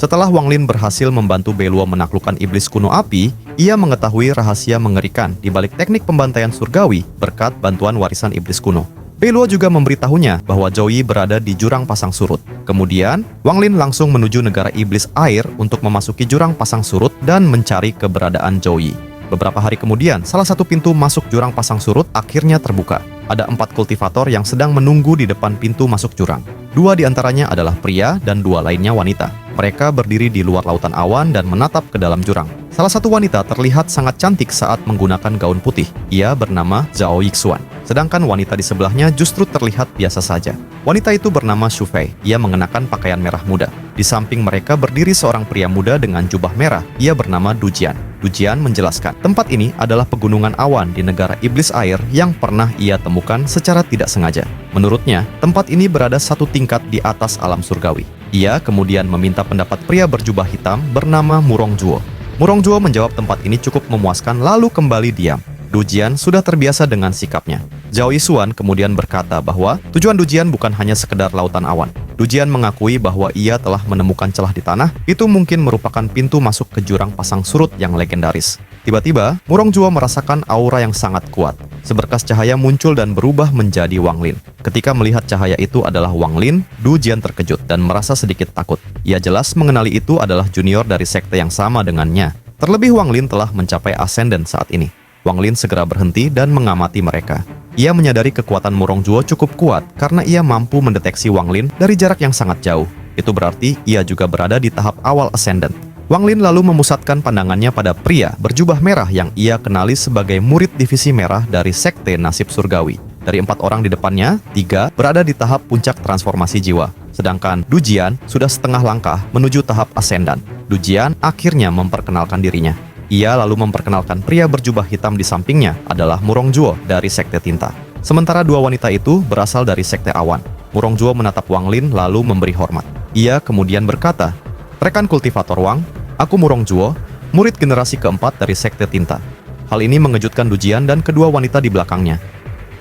Setelah Wang Lin berhasil membantu Beluo menaklukkan iblis kuno api, ia mengetahui rahasia mengerikan di balik teknik pembantaian surgawi berkat bantuan warisan iblis kuno. Beluo juga memberitahunya bahwa Zhou Yi berada di jurang pasang surut. Kemudian, Wang Lin langsung menuju negara iblis air untuk memasuki jurang pasang surut dan mencari keberadaan Zhou Yi. Beberapa hari kemudian, salah satu pintu masuk jurang pasang surut akhirnya terbuka. Ada 4 kultivator yang sedang menunggu di depan pintu masuk jurang. 2 di antaranya adalah pria dan 2 lainnya wanita. Mereka berdiri di luar lautan awan dan menatap ke dalam jurang. Salah satu wanita terlihat sangat cantik saat menggunakan gaun putih. Ia bernama Zhao Yixuan. Sedangkan wanita di sebelahnya justru terlihat biasa saja. Wanita itu bernama Xu Fei. Ia mengenakan pakaian merah muda. Di samping mereka berdiri seorang pria muda dengan jubah merah. Ia bernama Du Jian. Du Jian menjelaskan, tempat ini adalah pegunungan awan di negara iblis air yang pernah ia temukan secara tidak sengaja. Menurutnya, tempat ini berada satu tingkat di atas alam surgawi. Ia kemudian meminta pendapat pria berjubah hitam bernama Murong Zhuo. Murong Zhuo menjawab tempat ini cukup memuaskan lalu kembali diam. Du Jian sudah terbiasa dengan sikapnya. Zhao Yixuan kemudian berkata bahwa tujuan Du Jian bukan hanya sekedar lautan awan. Du Jian mengakui bahwa ia telah menemukan celah di tanah, itu mungkin merupakan pintu masuk ke jurang pasang surut yang legendaris. Tiba-tiba, Murong Zhuo merasakan aura yang sangat kuat. Seberkas cahaya muncul dan berubah menjadi Wang Lin. Ketika melihat cahaya itu adalah Wang Lin, Du Jian terkejut dan merasa sedikit takut. Ia jelas mengenali itu adalah junior dari sekte yang sama dengannya. Terlebih Wang Lin telah mencapai ascendant saat ini. Wang Lin segera berhenti dan mengamati mereka. Ia menyadari kekuatan Murong Zhuo cukup kuat karena ia mampu mendeteksi Wang Lin dari jarak yang sangat jauh. Itu berarti ia juga berada di tahap awal ascendant. Wang Lin lalu memusatkan pandangannya pada pria berjubah merah yang ia kenali sebagai murid divisi merah dari sekte nasib surgawi. Dari 4 orang di depannya, 3 berada di tahap puncak transformasi jiwa. Sedangkan Du Jian sudah setengah langkah menuju tahap ascendant. Du Jian akhirnya memperkenalkan dirinya. Ia lalu memperkenalkan pria berjubah hitam di sampingnya adalah Murong Zhuo dari sekte tinta. Sementara 2 wanita itu berasal dari sekte awan. Murong Zhuo menatap Wang Lin lalu memberi hormat. Ia kemudian berkata, "Rekan kultivator Wang, aku Murong Zhuo, murid generasi keempat dari sekte tinta." Hal ini mengejutkan Du Jian dan kedua wanita di belakangnya.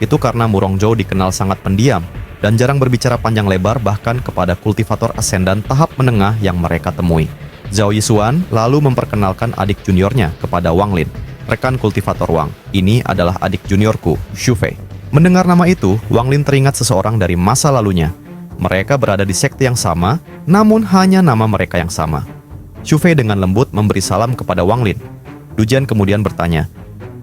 Itu karena Murong Zhuo dikenal sangat pendiam dan jarang berbicara panjang lebar bahkan kepada kultivator ascendant tahap menengah yang mereka temui. Zhao Yixuan lalu memperkenalkan adik juniornya kepada Wang Lin. "Rekan kultivator Wang, ini adalah adik juniorku, Xu Fei." Mendengar nama itu, Wang Lin teringat seseorang dari masa lalunya. Mereka berada di sekte yang sama, namun hanya nama mereka yang sama. Xu Fei dengan lembut memberi salam kepada Wang Lin. Du Jian kemudian bertanya,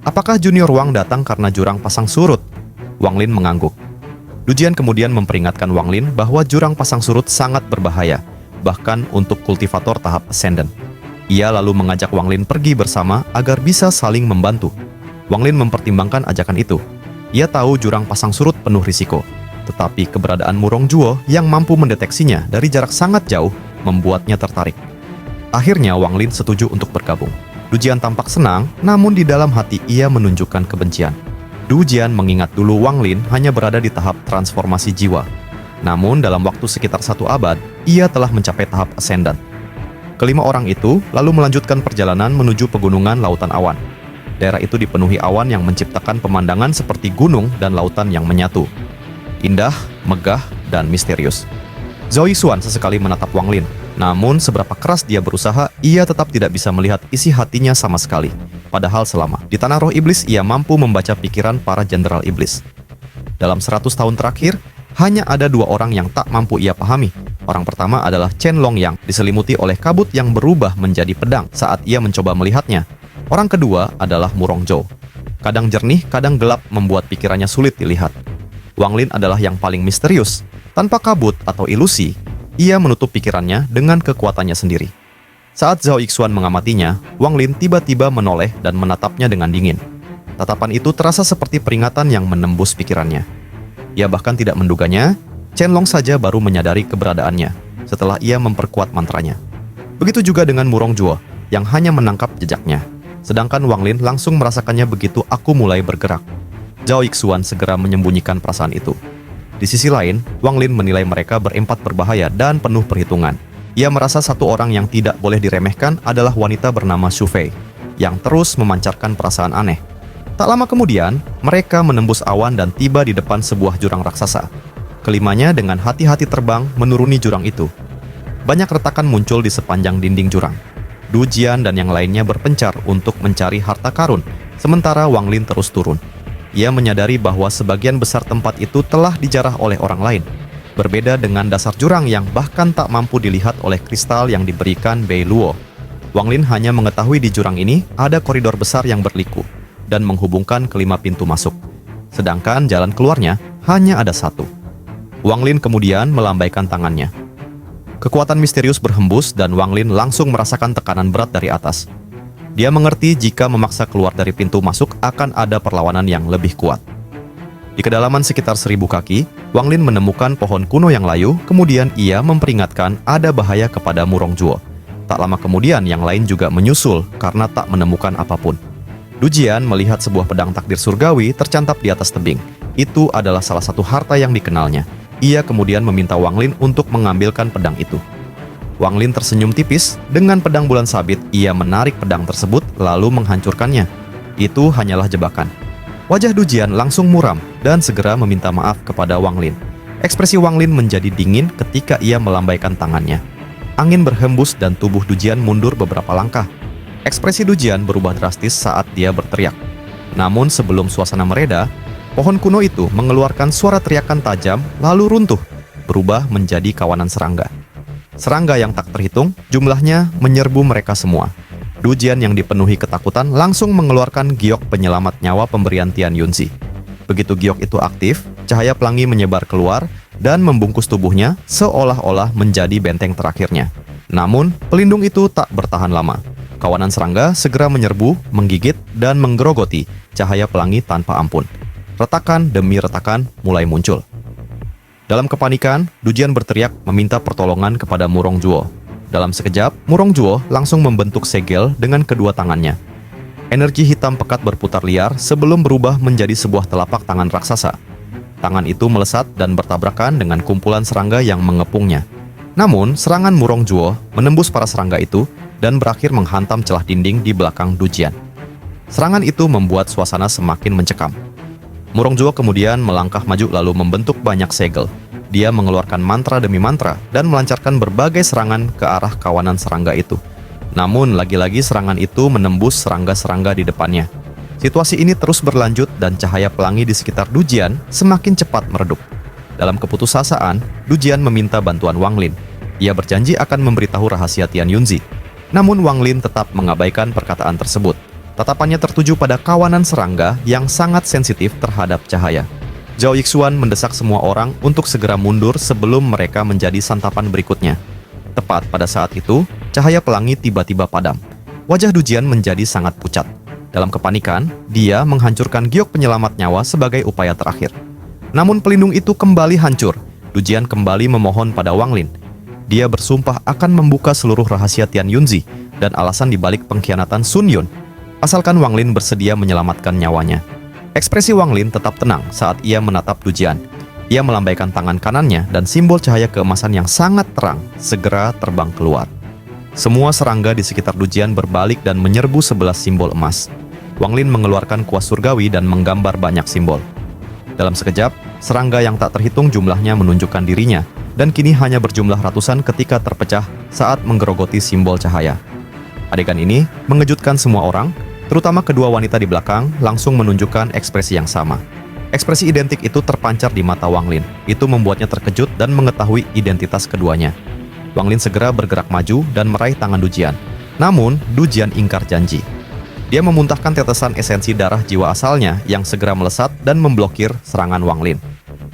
"Apakah junior Wang datang karena jurang pasang surut?" Wang Lin mengangguk. Du Jian kemudian memperingatkan Wang Lin bahwa jurang pasang surut sangat berbahaya, bahkan untuk kultivator tahap ascendant. Ia lalu mengajak Wang Lin pergi bersama agar bisa saling membantu. Wang Lin mempertimbangkan ajakan itu. Ia tahu jurang pasang surut penuh risiko, tetapi keberadaan Murong Zhuo yang mampu mendeteksinya dari jarak sangat jauh membuatnya tertarik. Akhirnya Wang Lin setuju untuk bergabung. Du Jian tampak senang, namun di dalam hati ia menunjukkan kebencian. Du Jian mengingat dulu Wang Lin hanya berada di tahap transformasi jiwa. Namun dalam waktu sekitar 1 abad, ia telah mencapai tahap ascendant. Kelima orang itu lalu melanjutkan perjalanan menuju pegunungan lautan awan. Daerah itu dipenuhi awan yang menciptakan pemandangan seperti gunung dan lautan yang menyatu. Indah, megah, dan misterius. Zhao Yixuan sesekali menatap Wang Lin. Namun seberapa keras dia berusaha, ia tetap tidak bisa melihat isi hatinya sama sekali. Padahal selama di tanah roh iblis, ia mampu membaca pikiran para jenderal iblis. Dalam 100 tahun terakhir, hanya ada 2 orang yang tak mampu ia pahami. Orang pertama adalah Chen Longyang, diselimuti oleh kabut yang berubah menjadi pedang saat ia mencoba melihatnya. Orang kedua adalah Murong Zhuo. Kadang jernih, kadang gelap membuat pikirannya sulit dilihat. Wang Lin adalah yang paling misterius. Tanpa kabut atau ilusi, ia menutup pikirannya dengan kekuatannya sendiri. Saat Zhao Yixuan mengamatinya, Wang Lin tiba-tiba menoleh dan menatapnya dengan dingin. Tatapan itu terasa seperti peringatan yang menembus pikirannya. Ia bahkan tidak menduganya, Chen Long saja baru menyadari keberadaannya setelah ia memperkuat mantranya. Begitu juga dengan Murong Zhuo yang hanya menangkap jejaknya. Sedangkan Wang Lin langsung merasakannya begitu aku mulai bergerak. Zhao Yixuan segera menyembunyikan perasaan itu. Di sisi lain, Wang Lin menilai mereka berempat berbahaya dan penuh perhitungan. Ia merasa satu orang yang tidak boleh diremehkan adalah wanita bernama Xu Fei, yang terus memancarkan perasaan aneh. Tak lama kemudian, mereka menembus awan dan tiba di depan sebuah jurang raksasa. Kelimanya dengan hati-hati terbang menuruni jurang itu. banyak retakan muncul di sepanjang dinding jurang. Du Jian dan yang lainnya berpencar untuk mencari harta karun, sementara Wang Lin terus turun. Ia menyadari bahwa sebagian besar tempat itu telah dijarah oleh orang lain. Berbeda dengan dasar jurang yang bahkan tak mampu dilihat oleh kristal yang diberikan Bei Luo. Wang Lin hanya mengetahui di jurang ini ada koridor besar yang berliku dan menghubungkan kelima pintu masuk. Sedangkan jalan keluarnya hanya ada satu. Wang Lin kemudian melambaikan tangannya. Kekuatan misterius berhembus dan Wang Lin langsung merasakan tekanan berat dari atas. Dia mengerti jika memaksa keluar dari pintu masuk akan ada perlawanan yang lebih kuat. Di kedalaman sekitar 1000 kaki, Wang Lin menemukan pohon kuno yang layu, kemudian ia memperingatkan ada bahaya kepada Murong Juo. Tak lama kemudian yang lain juga menyusul karena tak menemukan apapun. Du Jian melihat sebuah pedang takdir surgawi tercantap di atas tebing. Itu adalah salah satu harta yang dikenalnya. Ia kemudian meminta Wang Lin untuk mengambilkan pedang itu. Wang Lin tersenyum tipis, dengan pedang bulan sabit ia menarik pedang tersebut lalu menghancurkannya. Itu hanyalah jebakan. Wajah Du Jian langsung muram dan segera meminta maaf kepada Wang Lin. Ekspresi Wang Lin menjadi dingin ketika ia melambaikan tangannya. Angin berhembus dan tubuh Du Jian mundur beberapa langkah. Ekspresi Du Jian berubah drastis saat dia berteriak. Namun sebelum suasana mereda, pohon kuno itu mengeluarkan suara teriakan tajam lalu runtuh, berubah menjadi kawanan serangga. Serangga yang tak terhitung, jumlahnya menyerbu mereka semua. Du Jian yang dipenuhi ketakutan langsung mengeluarkan giok penyelamat nyawa pemberian Tian Yunzi. Begitu giok itu aktif, cahaya pelangi menyebar keluar dan membungkus tubuhnya seolah-olah menjadi benteng terakhirnya. Namun, pelindung itu tak bertahan lama. Kawanan serangga segera menyerbu, menggigit, dan menggerogoti cahaya pelangi tanpa ampun. Retakan demi retakan mulai muncul. Dalam kepanikan, Du Jian berteriak meminta pertolongan kepada Murong Juo. Dalam sekejap, Murong Juo langsung membentuk segel dengan kedua tangannya. Energi hitam pekat berputar liar sebelum berubah menjadi sebuah telapak tangan raksasa. Tangan itu melesat dan bertabrakan dengan kumpulan serangga yang mengepungnya. Namun, serangan Murong Juo menembus para serangga itu dan berakhir menghantam celah dinding di belakang Du Jian. Serangan itu membuat suasana semakin mencekam. Murong Juo kemudian melangkah maju lalu membentuk banyak segel. Dia mengeluarkan mantra demi mantra dan melancarkan berbagai serangan ke arah kawanan serangga itu. Namun, lagi-lagi serangan itu menembus serangga-serangga di depannya. Situasi ini terus berlanjut dan cahaya pelangi di sekitar Du Jian semakin cepat meredup. Dalam keputusasaan, Du Jian meminta bantuan Wang Lin. Ia berjanji akan memberitahu rahasia Tian Yunzi. Namun Wang Lin tetap mengabaikan perkataan tersebut. Tatapannya tertuju pada kawanan serangga yang sangat sensitif terhadap cahaya. Zhao Yixuan mendesak semua orang untuk segera mundur sebelum mereka menjadi santapan berikutnya. Tepat pada saat itu, cahaya pelangi tiba-tiba padam. Wajah Du Jian menjadi sangat pucat. Dalam kepanikan, dia menghancurkan giok penyelamat nyawa sebagai upaya terakhir. Namun pelindung itu kembali hancur. Du Jian kembali memohon pada Wang Lin. Dia bersumpah akan membuka seluruh rahasia Tian Yunzi dan alasan dibalik pengkhianatan Sun Yun, asalkan Wang Lin bersedia menyelamatkan nyawanya. Ekspresi Wang Lin tetap tenang saat ia menatap Du Jian. Ia melambaikan tangan kanannya dan simbol cahaya keemasan yang sangat terang segera terbang keluar. Semua serangga di sekitar Du Jian berbalik dan menyerbu 11 simbol emas. Wang Lin mengeluarkan kuas surgawi dan menggambar banyak simbol. Dalam sekejap, serangga yang tak terhitung jumlahnya menunjukkan dirinya, dan kini hanya berjumlah ratusan ketika terpecah saat menggerogoti simbol cahaya. Adegan ini mengejutkan semua orang, terutama kedua wanita di belakang langsung menunjukkan ekspresi yang sama. Ekspresi identik itu terpancar di mata Wang Lin. Itu membuatnya terkejut dan mengetahui identitas keduanya. Wang Lin segera bergerak maju dan meraih tangan Du Jian. Namun, Du Jian ingkar janji. Dia memuntahkan tetesan esensi darah jiwa asalnya yang segera melesat dan memblokir serangan Wang Lin.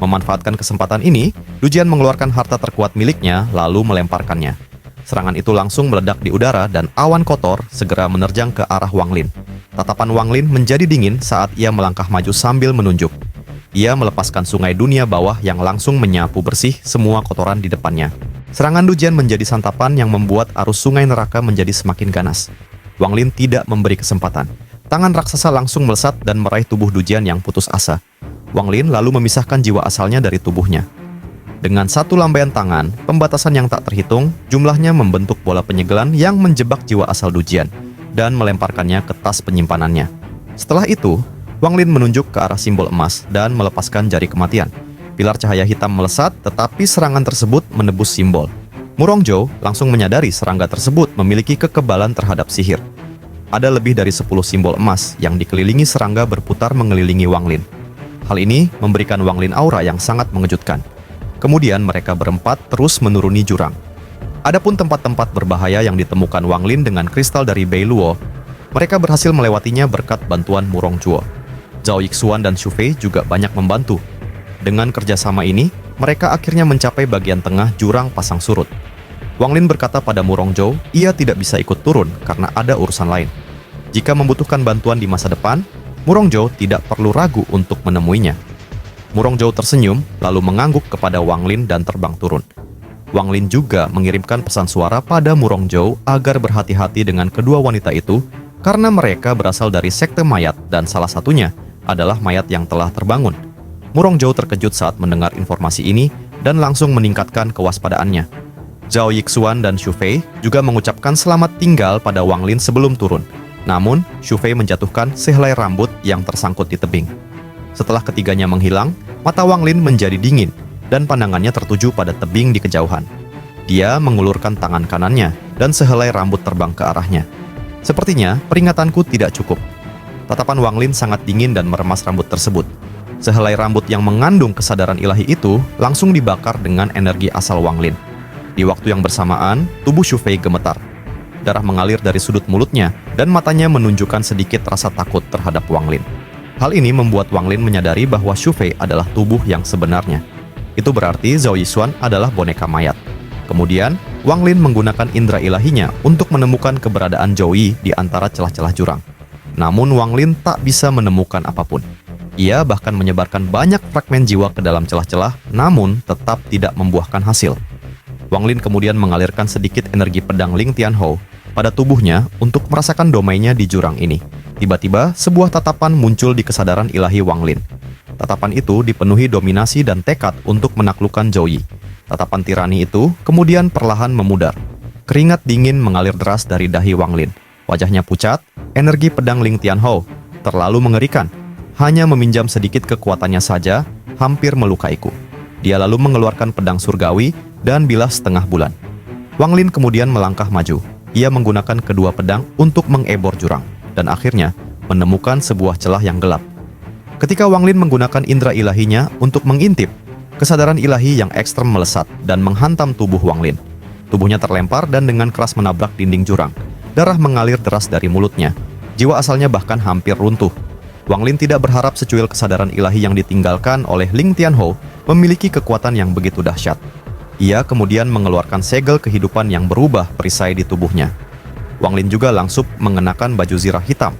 Memanfaatkan kesempatan ini, Du Jian mengeluarkan harta terkuat miliknya lalu melemparkannya. Serangan itu langsung meledak di udara dan awan kotor segera menerjang ke arah Wang Lin. Tatapan Wang Lin menjadi dingin saat ia melangkah maju sambil menunjuk. Ia melepaskan sungai dunia bawah yang langsung menyapu bersih semua kotoran di depannya. Serangan Du Jian menjadi santapan yang membuat arus sungai neraka menjadi semakin ganas. Wang Lin tidak memberi kesempatan. Tangan raksasa langsung melesat dan meraih tubuh Du Jian yang putus asa. Wang Lin lalu memisahkan jiwa asalnya dari tubuhnya. Dengan satu lambaian tangan, pembatasan yang tak terhitung, jumlahnya membentuk bola penyegelan yang menjebak jiwa asal Du Jian dan melemparkannya ke tas penyimpanannya. Setelah itu, Wang Lin menunjuk ke arah simbol emas dan melepaskan jari kematian. Pilar cahaya hitam melesat, tetapi serangan tersebut menebus simbol. Murongjou langsung menyadari serangga tersebut memiliki kekebalan terhadap sihir. Ada lebih dari 10 simbol emas yang dikelilingi serangga berputar mengelilingi Wang Lin. Hal ini memberikan Wang Lin aura yang sangat mengejutkan. Kemudian mereka berempat terus menuruni jurang. Adapun tempat-tempat berbahaya yang ditemukan Wang Lin dengan kristal dari Bei Luo, mereka berhasil melewatinya berkat bantuan Murongjou. Zhao Yixuan dan Xu Fei juga banyak membantu. Dengan kerjasama ini, mereka akhirnya mencapai bagian tengah jurang pasang surut. Wang Lin berkata pada Murongjou, ia tidak bisa ikut turun karena ada urusan lain. Jika membutuhkan bantuan di masa depan, Murongjou tidak perlu ragu untuk menemuinya. Murongjou tersenyum, lalu mengangguk kepada Wang Lin dan terbang turun. Wang Lin juga mengirimkan pesan suara pada Murongjou agar berhati-hati dengan kedua wanita itu karena mereka berasal dari sekte mayat dan salah satunya adalah mayat yang telah terbangun. Murongjou terkejut saat mendengar informasi ini dan langsung meningkatkan kewaspadaannya. Zhao Yixuan dan Xu Fei juga mengucapkan selamat tinggal pada Wang Lin sebelum turun. Namun, Xu Fei menjatuhkan sehelai rambut yang tersangkut di tebing. Setelah ketiganya menghilang, mata Wang Lin menjadi dingin dan pandangannya tertuju pada tebing di kejauhan. Dia mengulurkan tangan kanannya dan sehelai rambut terbang ke arahnya. Sepertinya peringatanku tidak cukup. Tatapan Wang Lin sangat dingin dan meremas rambut tersebut. Sehelai rambut yang mengandung kesadaran ilahi itu langsung dibakar dengan energi asal Wang Lin. Di waktu yang bersamaan, tubuh Xu Fei gemetar. Darah mengalir dari sudut mulutnya dan matanya menunjukkan sedikit rasa takut terhadap Wang Lin. Hal ini membuat Wang Lin menyadari bahwa Xu Fei adalah tubuh yang sebenarnya. Itu berarti Zhao Yixuan adalah boneka mayat. Kemudian, Wang Lin menggunakan indera ilahinya untuk menemukan keberadaan Zhou Yi di antara celah-celah jurang. Namun Wang Lin tak bisa menemukan apapun. Ia bahkan menyebarkan banyak fragmen jiwa ke dalam celah-celah, namun tetap tidak membuahkan hasil. Wang Lin kemudian mengalirkan sedikit energi pedang Ling Tianhou pada tubuhnya untuk merasakan domainnya di jurang ini. Tiba-tiba, sebuah tatapan muncul di kesadaran ilahi Wang Lin. Tatapan itu dipenuhi dominasi dan tekad untuk menaklukkan Zhou Yi. Tatapan tirani itu kemudian perlahan memudar. Keringat dingin mengalir deras dari dahi Wang Lin. Wajahnya pucat, energi pedang Ling Tianhou terlalu mengerikan. Hanya meminjam sedikit kekuatannya saja, hampir melukaiku. Dia lalu mengeluarkan pedang surgawi dan bilas setengah bulan. Wang Lin kemudian melangkah maju. Ia menggunakan kedua pedang untuk mengebor jurang, dan akhirnya menemukan sebuah celah yang gelap. Ketika Wang Lin menggunakan indera ilahinya untuk mengintip, kesadaran ilahi yang ekstrem melesat dan menghantam tubuh Wang Lin. Tubuhnya terlempar dan dengan keras menabrak dinding jurang. Darah mengalir deras dari mulutnya. Jiwa asalnya bahkan hampir runtuh. Wang Lin tidak berharap secuil kesadaran ilahi yang ditinggalkan oleh Ling Tianhou memiliki kekuatan yang begitu dahsyat. Ia kemudian mengeluarkan segel kehidupan yang berubah perisai di tubuhnya. Wang Lin juga langsung mengenakan baju zirah hitam.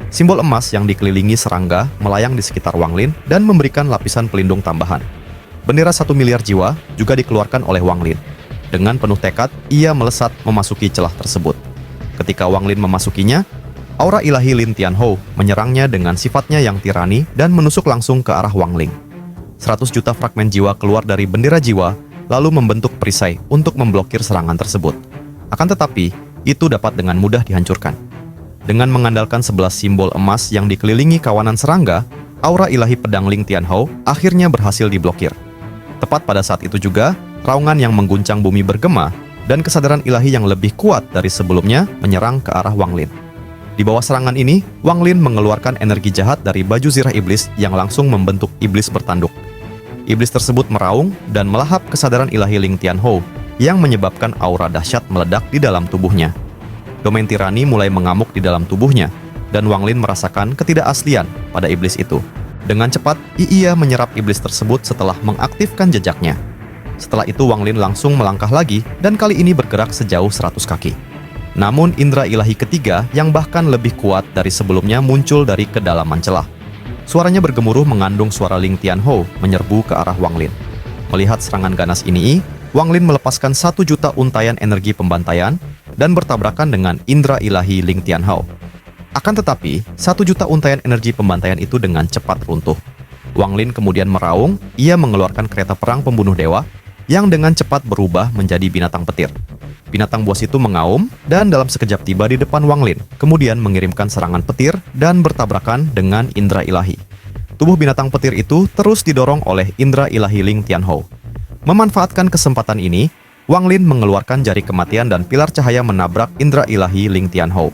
Simbol emas yang dikelilingi serangga melayang di sekitar Wang Lin dan memberikan lapisan pelindung tambahan. Bendera 1 miliar jiwa juga dikeluarkan oleh Wang Lin. Dengan penuh tekad, ia melesat memasuki celah tersebut. Ketika Wang Lin memasukinya, aura ilahi Lin Tianhou menyerangnya dengan sifatnya yang tirani dan menusuk langsung ke arah Wang Lin. 100 juta fragmen jiwa keluar dari bendera jiwa lalu membentuk perisai untuk memblokir serangan tersebut. Akan tetapi, itu dapat dengan mudah dihancurkan. Dengan mengandalkan 11 simbol emas yang dikelilingi kawanan serangga, aura ilahi pedang Ling Tianhou akhirnya berhasil diblokir. Tepat pada saat itu juga, raungan yang mengguncang bumi bergema dan kesadaran ilahi yang lebih kuat dari sebelumnya menyerang ke arah Wang Lin. Di bawah serangan ini, Wang Lin mengeluarkan energi jahat dari baju zirah iblis yang langsung membentuk iblis bertanduk. Iblis tersebut meraung dan melahap kesadaran ilahi Ling Tianhou yang menyebabkan aura dahsyat meledak di dalam tubuhnya. Domain tirani mulai mengamuk di dalam tubuhnya, dan Wang Lin merasakan ketidakaslian pada iblis itu. Dengan cepat, ia menyerap iblis tersebut setelah mengaktifkan jejaknya. Setelah itu Wang Lin langsung melangkah lagi dan kali ini bergerak sejauh 100 kaki. Namun indera ilahi ketiga yang bahkan lebih kuat dari sebelumnya muncul dari kedalaman celah. Suaranya bergemuruh mengandung suara Ling Tianhou menyerbu ke arah Wang Lin. Melihat serangan ganas ini, Wang Lin melepaskan 1 juta untaian energi pembantaian dan bertabrakan dengan indera ilahi Ling Tianhou. Akan tetapi, 1 juta untaian energi pembantaian itu dengan cepat runtuh. Wang Lin kemudian meraung, ia mengeluarkan kereta perang pembunuh dewa yang dengan cepat berubah menjadi binatang petir. Binatang buas itu mengaum dan dalam sekejap tiba di depan Wang Lin, kemudian mengirimkan serangan petir dan bertabrakan dengan indera ilahi. Tubuh binatang petir itu terus didorong oleh indera ilahi Ling Tianhou. Memanfaatkan kesempatan ini, Wang Lin mengeluarkan jari kematian dan pilar cahaya menabrak indera ilahi Ling Tianhou.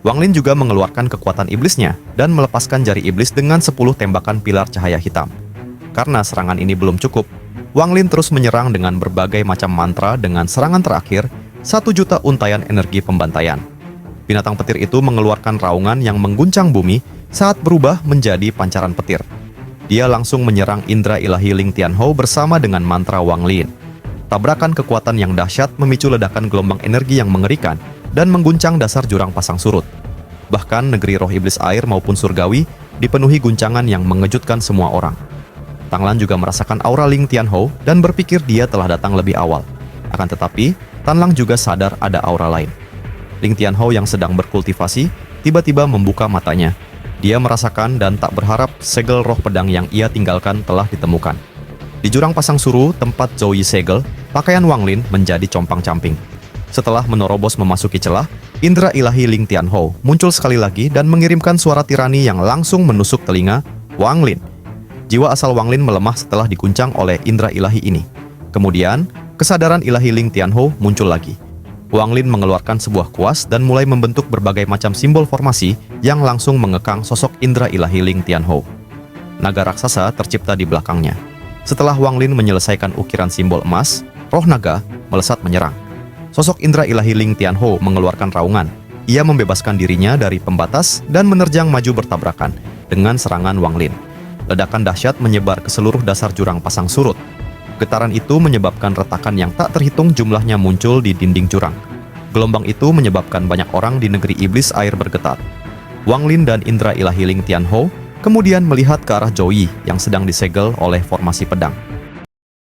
Wang Lin juga mengeluarkan kekuatan iblisnya dan melepaskan jari iblis dengan 10 tembakan pilar cahaya hitam. Karena serangan ini belum cukup, Wang Lin terus menyerang dengan berbagai macam mantra dengan serangan terakhir 1 juta untaian energi pembantaian. Binatang petir itu mengeluarkan raungan yang mengguncang bumi saat berubah menjadi pancaran petir. Dia langsung menyerang indera ilahi Ling Tianhou bersama dengan mantra Wang Lin. Tabrakan kekuatan yang dahsyat memicu ledakan gelombang energi yang mengerikan dan mengguncang dasar jurang pasang surut. Bahkan negeri roh iblis air maupun surgawi dipenuhi guncangan yang mengejutkan semua orang. Tang Lan juga merasakan aura Ling Tianhou dan berpikir dia telah datang lebih awal. Akan tetapi, Tan Lang juga sadar ada aura lain. Ling Tianhou yang sedang berkultivasi tiba-tiba membuka matanya. Dia merasakan dan tak berharap segel roh pedang yang ia tinggalkan telah ditemukan. Di jurang pasang suru tempat Zhou Yi segel, pakaian Wang Lin menjadi compang-camping. Setelah menerobos memasuki celah, indera ilahi Ling Tianhou muncul sekali lagi dan mengirimkan suara tirani yang langsung menusuk telinga Wang Lin. Jiwa asal Wang Lin melemah setelah diguncang oleh indera ilahi ini. Kemudian, kesadaran ilahi Ling Tianhou muncul lagi. Wang Lin mengeluarkan sebuah kuas dan mulai membentuk berbagai macam simbol formasi yang langsung mengekang sosok indera ilahi Ling Tianhou. Naga raksasa tercipta di belakangnya. Setelah Wang Lin menyelesaikan ukiran simbol emas, roh naga melesat menyerang. Sosok indera ilahi Ling Tianhou mengeluarkan raungan. Ia membebaskan dirinya dari pembatas dan menerjang maju bertabrakan dengan serangan Wang Lin. Ledakan dahsyat menyebar ke seluruh dasar jurang pasang surut. Getaran itu menyebabkan retakan yang tak terhitung jumlahnya muncul di dinding jurang. Gelombang itu menyebabkan banyak orang di negeri iblis air bergetar. Wang Lin dan indera ilahi Ling Tianhou kemudian melihat ke arah Zhou Yi yang sedang disegel oleh formasi pedang.